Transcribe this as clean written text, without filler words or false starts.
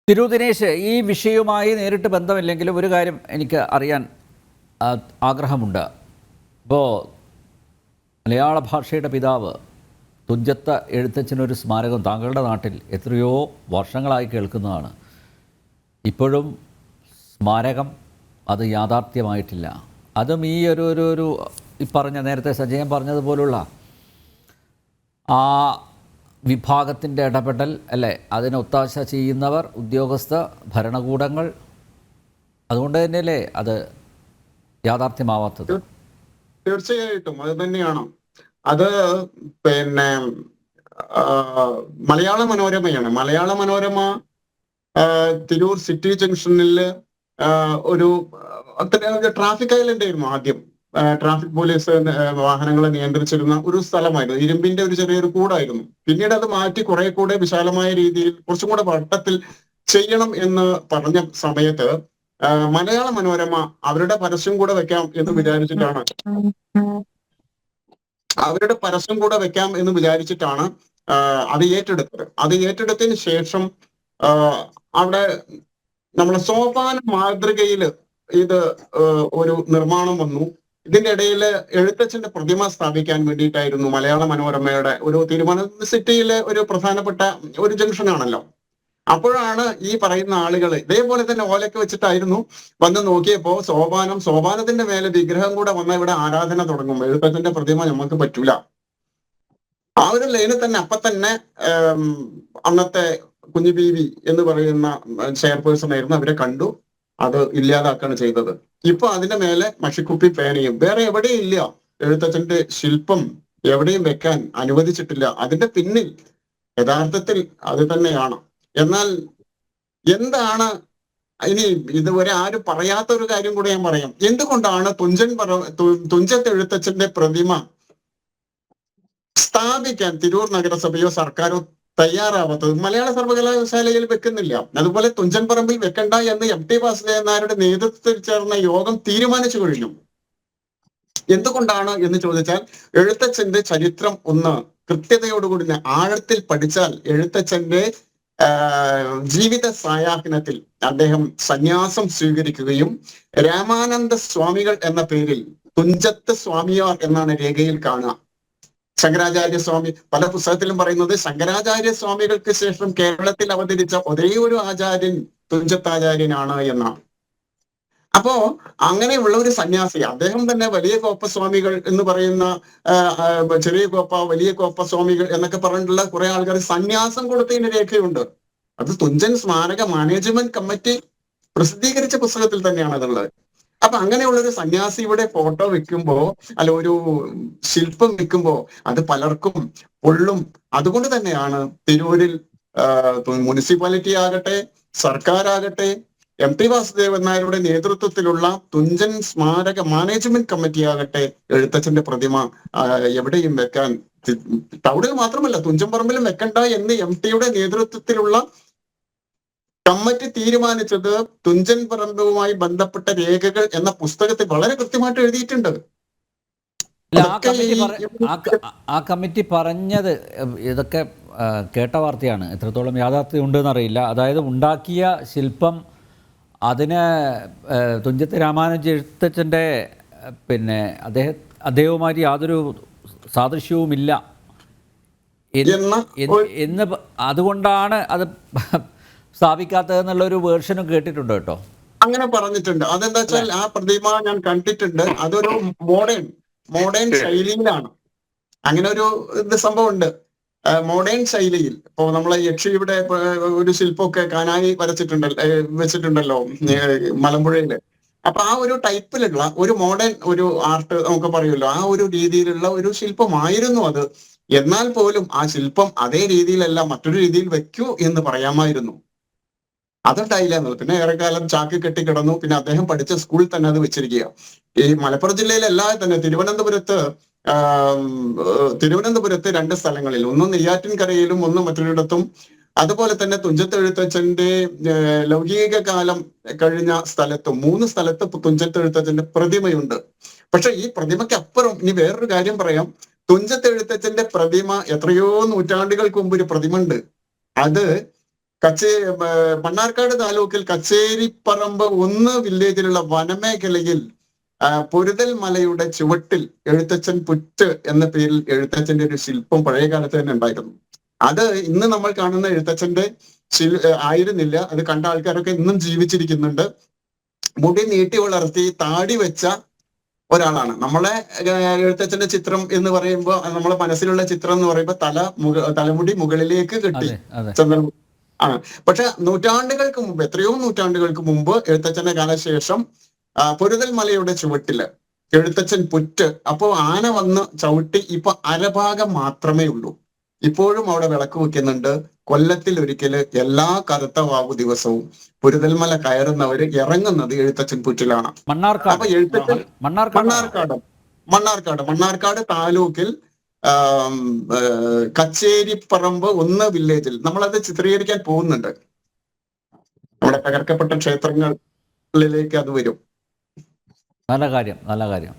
തിരു ദിനേശ്, ഈ വിഷയവുമായി നേരിട്ട് ബന്ധമില്ലെങ്കിലും ഒരു കാര്യം എനിക്ക് അറിയാൻ ആഗ്രഹമുണ്ട്. ഇപ്പോൾ മലയാള ഭാഷയുടെ പിതാവ് തുഞ്ചത്ത് എഴുത്തച്ഛനൊരു സ്മാരകം താങ്കളുടെ നാട്ടിൽ എത്രയോ വർഷങ്ങളായി കേൾക്കുന്നതാണ്. ഇപ്പോഴും സ്മാരകം അത് യാഥാർത്ഥ്യമായിട്ടില്ല. അതും ഈ ഒരു ഈ പറഞ്ഞ നേരത്തെ സജയൻ പറഞ്ഞതുപോലുള്ള ആ വിഭാഗത്തിൻ്റെ ഇടപെടൽ അല്ലേ, അതിന് ഒത്താശ ചെയ്യുന്നവർ, ഉദ്യോഗസ്ഥ, ഭരണകൂടങ്ങൾ, അതുകൊണ്ട് തന്നെയല്ലേ അത് യാഥാർത്ഥ്യമാവാത്തത്? തീർച്ചയായിട്ടും അത് തന്നെയാണ്. അത് പിന്നെ മലയാള മനോരമയാണ്. മലയാള മനോരമ തിരൂർ സിറ്റി ജംഗ്ഷനിൽ ഒരു ട്രാഫിക് ഐലൻഡ് ആയിരുന്നു ആദ്യം. ട്രാഫിക് പോലീസ് വാഹനങ്ങളെ നിയന്ത്രിച്ചിരുന്ന ഒരു സ്ഥലമായിരുന്നു. ഇരുമ്പിന്റെ ഒരു ചെറിയൊരു കൂടായിരുന്നു. പിന്നീട് അത് മാറ്റി കുറെ കൂടെ വിശാലമായ രീതിയിൽ കുറച്ചും കൂടെ വട്ടത്തിൽ ചെയ്യണം എന്ന് പറഞ്ഞ സമയത്ത് മലയാള മനോരമ അവരുടെ പരസ്യം കൂടെ വെക്കാം എന്ന് വിചാരിച്ചിട്ടാണ് അത് ഏറ്റെടുത്തത്. അത് ഏറ്റെടുത്തതിന് ശേഷം അവിടെ നമ്മളെ സോപാന മാതൃകയിൽ ഇത് ഒരു നിർമ്മാണം വന്നു. ഇതിന്റെ ഇടയിൽ എഴുത്തച്ഛന്റെ പ്രതിമ സ്ഥാപിക്കാൻ വേണ്ടിയിട്ടായിരുന്നു മലയാള മനോരമയുടെ ഒരു തീരുമാനം. സിറ്റിയിലെ ഒരു പ്രധാനപ്പെട്ട ഒരു ജംഗ്ഷനാണല്ലോ. അപ്പോഴാണ് ഈ പറയുന്ന ആളുകൾ ഇതേപോലെ തന്നെ ഓലൊക്കെ വെച്ചിട്ടായിരുന്നു വന്ന് നോക്കിയപ്പോ സോപാനത്തിന്റെ മേലെ വിഗ്രഹം കൂടെ വന്ന ഇവിടെ ആരാധന തുടങ്ങും, എഴുത്തച്ഛന്റെ പ്രതിമ നമുക്ക് പറ്റൂല. ആ ഒരു ലൈനിൽ തന്നെ അപ്പൊ തന്നെ അന്നത്തെ കുഞ്ഞു ബീവി എന്ന് പറയുന്ന ചെയർപേഴ്സൺ ആയിരുന്നു, അവരെ കണ്ടു, അത് ഇല്ലാതാക്കാണ് ചെയ്തത്. ഇപ്പൊ അതിന്റെ മേലെ മഷിക്കുപ്പി പേനയും, വേറെ എവിടെയും ഇല്ല, എഴുത്തച്ഛന്റെ ശില്പം എവിടെയും വെക്കാൻ അനുവദിച്ചിട്ടില്ല. അതിന്റെ പിന്നിൽ യഥാർത്ഥത്തിൽ അത് തന്നെയാണ്. എന്നാൽ എന്താണ് ഇനി ഇതുവരെ ആരും പറയാത്ത ഒരു കാര്യം കൂടെ ഞാൻ പറയാം. എന്തുകൊണ്ടാണ് തുഞ്ചത്ത് എഴുത്തച്ഛന്റെ പ്രതിമ സ്ഥാപിക്കാൻ തിരൂർ നഗരസഭയോ സർക്കാരോ തയ്യാറാവാത്തത്? മലയാള സർവകലാശാലയിൽ വെക്കുന്നില്ല. അതുപോലെ തുഞ്ചൻ പറമ്പിൽ വെക്കണ്ട എന്ന് MT വാസുദേവൻ നായരുടെ നേതൃത്വത്തിൽ ചേർന്ന യോഗം തീരുമാനിച്ചു കഴിഞ്ഞു. എന്തുകൊണ്ടാണ് എന്ന് ചോദിച്ചാൽ, എഴുത്തച്ഛന്റെ ചരിത്രം ഒന്ന് കൃത്യതയോടുകൂടി ആഴത്തിൽ പഠിച്ചാൽ എഴുത്തച്ഛന്റെ ജീവിത സായാഹ്നത്തിൽ അദ്ദേഹം സന്യാസം സ്വീകരിക്കുകയും രാമാനന്ദ സ്വാമികൾ എന്ന പേരിൽ തുഞ്ചത്ത് സ്വാമിയാർ എന്നാണ് രേഖയിൽ കാണുക. ശങ്കരാചാര്യ സ്വാമി പല പുസ്തകത്തിലും പറയുന്നത് ശങ്കരാചാര്യ സ്വാമികൾക്ക് ശേഷം കേരളത്തിൽ അവതരിച്ച ഒരേ ഒരു ആചാര്യൻ തുഞ്ചത്താചാര്യനാണ് എന്നാണ്. അപ്പോ അങ്ങനെയുള്ള ഒരു സന്യാസി, അദ്ദേഹം തന്നെ വലിയ കോപ്പസ്വാമികൾ എന്ന് പറയുന്ന, ചെറിയ കോപ്പ, വലിയ കോപ്പസ്വാമികൾ എന്നൊക്കെ പറഞ്ഞിട്ടുള്ള കുറെ ആൾക്കാർ സന്യാസം കൊടുത്തതിന് രേഖയുണ്ട്. അത് തുഞ്ചൻ സ്മാരക മാനേജ്മെന്റ് കമ്മിറ്റി പ്രസിദ്ധീകരിച്ച പുസ്തകത്തിൽ തന്നെയാണ് അതുള്ളത്. അപ്പൊ അങ്ങനെയുള്ളൊരു സന്യാസിയുടെ ഫോട്ടോ വെക്കുമ്പോ, അല്ല ഒരു ശില്പം വെക്കുമ്പോ അത് പലർക്കും പൊള്ളും. അതുകൊണ്ട് തന്നെയാണ് തിരൂരിൽ മുനിസിപ്പാലിറ്റി ആകട്ടെ, സർക്കാരാകട്ടെ, MT വാസുദേവൻ നായരുടെ നേതൃത്വത്തിലുള്ള തുഞ്ചൻ സ്മാരക മാനേജ്മെന്റ് കമ്മിറ്റി ആകട്ടെ എഴുത്തച്ഛന്റെ പ്രതിമ എവിടെയും വെക്കാൻ, ടൗണിൽ മാത്രമല്ല തുഞ്ചൻ പറമ്പിലും വെക്കണ്ട എന്ന് MTയുടെ നേതൃത്വത്തിലുള്ള കമ്മിറ്റി തീരുമാനിച്ചത് തുഞ്ചൻ പറമ്പുമായി ബന്ധപ്പെട്ട രേഖകൾ എന്ന പുസ്തകത്തിൽ വളരെ കൃത്യമായിട്ട് എഴുതിയിട്ടുണ്ട്. ആ കമ്മിറ്റി പറഞ്ഞത് ഇതൊക്കെ കേട്ട വാർത്തയാണ്. എത്രത്തോളം യാഥാർത്ഥ്യം ഉണ്ടെന്നറിയില്ല. അതായത് ഉണ്ടാക്കിയ ശില്പം അതിന് തുഞ്ചത്ത് രാമാനുജ എഴുത്തച്ഛൻ്റെ അദ്ദേഹവുമായി യാതൊരു സാദൃശ്യവുമില്ല എന്ന്, അതുകൊണ്ടാണ് അത് സ്ഥാപിക്കാത്തതെന്നുള്ളൊരു വേർഷനും കേട്ടിട്ടുണ്ട് കേട്ടോ. അങ്ങനെ പറഞ്ഞിട്ടുണ്ട്. അതെന്താ വെച്ചാൽ ആ പ്രതിമ ഞാൻ കണ്ടിട്ടുണ്ട്. അതൊരു മോഡേൺ ശൈലിയിലാണ്. അങ്ങനെ ഒരു സംഭവം ഉണ്ട്, മോഡേൺ ശൈലിയിൽ. ഇപ്പോ നമ്മളെ യക്ഷിയുടെ ഒരു ശില്പമൊക്കെ കാനായി വെച്ചിട്ടുണ്ടല്ലോ മലമ്പുഴയില്. അപ്പൊ ആ ഒരു ടൈപ്പിലുള്ള ഒരു മോഡേൺ ഒരു ആർട്ട് നമുക്ക് പറയുമല്ലോ, ആ ഒരു രീതിയിലുള്ള ഒരു ശില്പമായിരുന്നു അത്. എന്നാൽ പോലും ആ ശില്പം അതേ രീതിയിലല്ല, മറ്റൊരു രീതിയിൽ വെക്കൂ എന്ന് പറയാമായിരുന്നു. അതുണ്ടായില്ല എന്നുള്ളത്. പിന്നെ ഏറെക്കാലം ചാക്കി കെട്ടിക്കിടന്നു. പിന്നെ അദ്ദേഹം പഠിച്ച സ്കൂളിൽ തന്നെ അത് വെച്ചിരിക്കുക. ഈ മലപ്പുറം ജില്ലയിലെല്ലാം തന്നെ തിരുവനന്തപുരത്ത് 2 സ്ഥലങ്ങളിൽ, ഒന്ന് നെയ്യാറ്റിൻകരയിലും ഒന്ന് മറ്റൊരിടത്തും, അതുപോലെ തന്നെ തുഞ്ചത്ത് എഴുത്തച്ഛന്റെ ലൗകിക കാലം കഴിഞ്ഞ സ്ഥലത്തും 3 സ്ഥലത്ത് തുഞ്ചത്ത് എഴുത്തച്ഛന്റെ പ്രതിമയുണ്ട്. പക്ഷെ ഈ പ്രതിമയ്ക്ക് അപ്പുറം ഇനി വേറൊരു കാര്യം പറയാം. തുഞ്ചത്ത് എഴുത്തച്ഛന്റെ പ്രതിമ എത്രയോ നൂറ്റാണ്ടുകൾക്ക് മുമ്പ് ഒരു പ്രതിമ ഉണ്ട്. അത് മണ്ണാർക്കാട് താലൂക്കിൽ കച്ചേരിപ്പറമ്പ് 1 വില്ലേജിലുള്ള വനമേഖലയിൽ പൊരുതൽ മലയുടെ ചുവട്ടിൽ എഴുത്തച്ഛൻ പുറ്റ് എന്ന പേരിൽ എഴുത്തച്ഛന്റെ ഒരു ശില്പം പഴയ കാലത്ത് തന്നെ ഉണ്ടായിരുന്നു. അത് ഇന്ന് നമ്മൾ കാണുന്ന എഴുത്തച്ഛന്റെ ആയിരുന്നില്ല. അത് കണ്ട ആൾക്കാരൊക്കെ ഇന്നും ജീവിച്ചിരിക്കുന്നുണ്ട്. മുടി നീട്ടി വളർത്തി താടി വെച്ച ഒരാളാണ്. നമ്മളെ എഴുത്തച്ഛന്റെ ചിത്രം എന്ന് പറയുമ്പോൾ നമ്മളെ മനസ്സിലുള്ള ചിത്രം എന്ന് പറയുമ്പോൾ തലമുടി മുകളിലേക്ക് കെട്ടി ചന്ദ്രൻ ആണ്. പക്ഷെ നൂറ്റാണ്ടുകൾക്ക് മുമ്പ്, എത്രയോ നൂറ്റാണ്ടുകൾക്ക് മുമ്പ് എഴുത്തച്ഛന്റെ കാലശേഷം പൊരുതൽ മലയുടെ ചുവട്ടില് എഴുത്തച്ഛൻ പുറ്റ്, അപ്പോ ആന വന്ന് ചവിട്ടി ഇപ്പൊ അരഭാഗം മാത്രമേ ഉള്ളൂ. ഇപ്പോഴും അവിടെ വിളക്ക് വെക്കുന്നുണ്ട്. കൊല്ലത്തിൽ ഒരിക്കല് എല്ലാ കറുത്ത വാവു ദിവസവും പൊരുതൽമല കയറുന്നവര് ഇറങ്ങുന്നത് എഴുത്തച്ഛൻ പുറ്റിലാണ്. അപ്പൊ എഴുത്തച്ഛൻ മണ്ണാർക്കാട് താലൂക്കിൽ കച്ചേരിപ്പറമ്പ് 1 വില്ലേജിൽ നമ്മളത് ചിത്രീകരിക്കാൻ പോകുന്നുണ്ട്. നമ്മുടെ തകർക്കപ്പെട്ട ക്ഷേത്രങ്ങളിലേക്ക് അത് വരും. നല്ല കാര്യം.